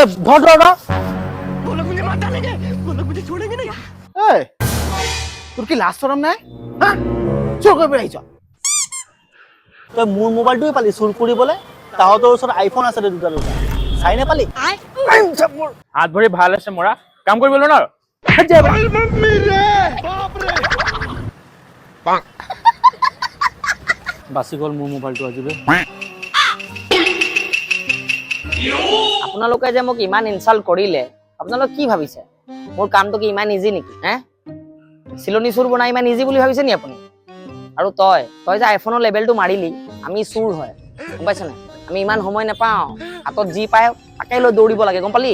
ধর ধর ধর वो लोग मुझे मारता नहीं वो लोग मुझे छोड़ेंगे नहीं এই তোর কি লাজ শরম নাই হ্যাঁ চোর কৰি আহিছ তই মোৰ মোবাইলটোৱে পালি চুৰ কৰিবলৈ তাহতৰ ওচৰত আইফোন আছে দুটা দুটা চাই নাপালি হাত ভৰি ভাল আছে মৰা কাম কৰিবলৈ ন বাচি গ'ল মোৰ মোবাইলটো আজিলৈ আপোনালোকে যে মোক ইমান ইনসাল্ট কৰিলে আপোনালোক কি ভাবিছে মোৰ কামটো কি ইমান ইজি নেকি হে চিলনি চুৰ বনাই ইমান ইজি বুলি ভাবিছে নি আপুনি আৰু তই যে আইফোনৰ লেভেলটো মাৰিলি আমি চুৰ হয় গম পাইছ না আমি ইমান সময় নাপাওঁ হাতত যি পায় তাকে লৈ দৌৰিব লাগে গম পালি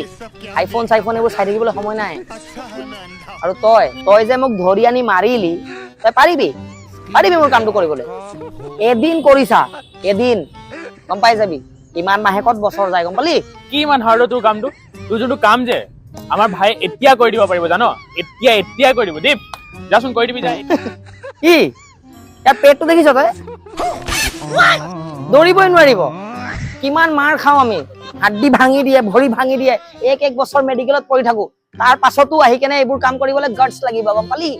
আইফোন চাইফোন এইবোৰ চাই থাকিবলৈ সময় নাই আৰু তই যে মোক ধৰি আনি মাৰিলি তই পাৰিবি মোৰ কামটো কৰিবলৈ এদিন কৰিছা এদিন গম পাই যাবি ইমান মাহেকত বছৰ যায় গম পালি কি ইমান হাৰ্ড তোৰ কামটো তোৰ যোনটো কাম যে আমাৰ ভাই এতিয়া কৰি দিব পাৰিব জানো এতিয়া কৰি দিব দীপ যাচোন কৰি দিবি যায় কি ইয়াৰ পেটটো দেখিছ তই দৌৰিবই নোৱাৰিব কিমান মাৰ খাওঁ আমি হাড্ডি ভাঙি দিয়ে ভৰি ভাঙি দিয়ে এক বছৰ মেডিকেলত পৰি থাকো তাৰ পাছতো আহি কেনে এইবোৰ কাম কৰিবলৈ গাৰ্ডছ লাগিব গম পালি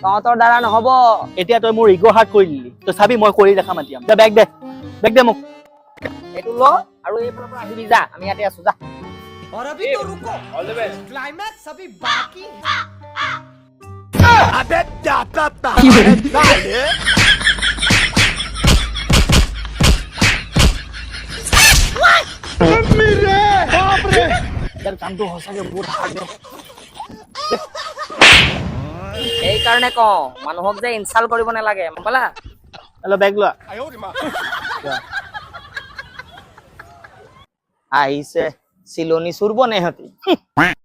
তহঁতৰ দ্বাৰা নহব এতিয়া তই মোৰ ইগ' হাৰ্ট কৰি দিলি তই চাবি মই কৰি দেখা মাতিম বেগ দে মোক এইটো ল আৰু এইফালৰ পৰা আহিবি যা আমি ইয়াতে আছো যা और अभी तो रुको অল দ্য বেষ্ট क्लाइमैक्स अभी बाकी ইয়াৰ কামটো সঁচাকে বহুত হাৰ্ড এই কাৰণে কওঁ মানুহক যে ইনসাল্ট কৰিব নালাগে গম পালা হেল্ল' বেগ লোৱা আহিছে চিলনি চুৰ বনে সিহঁতি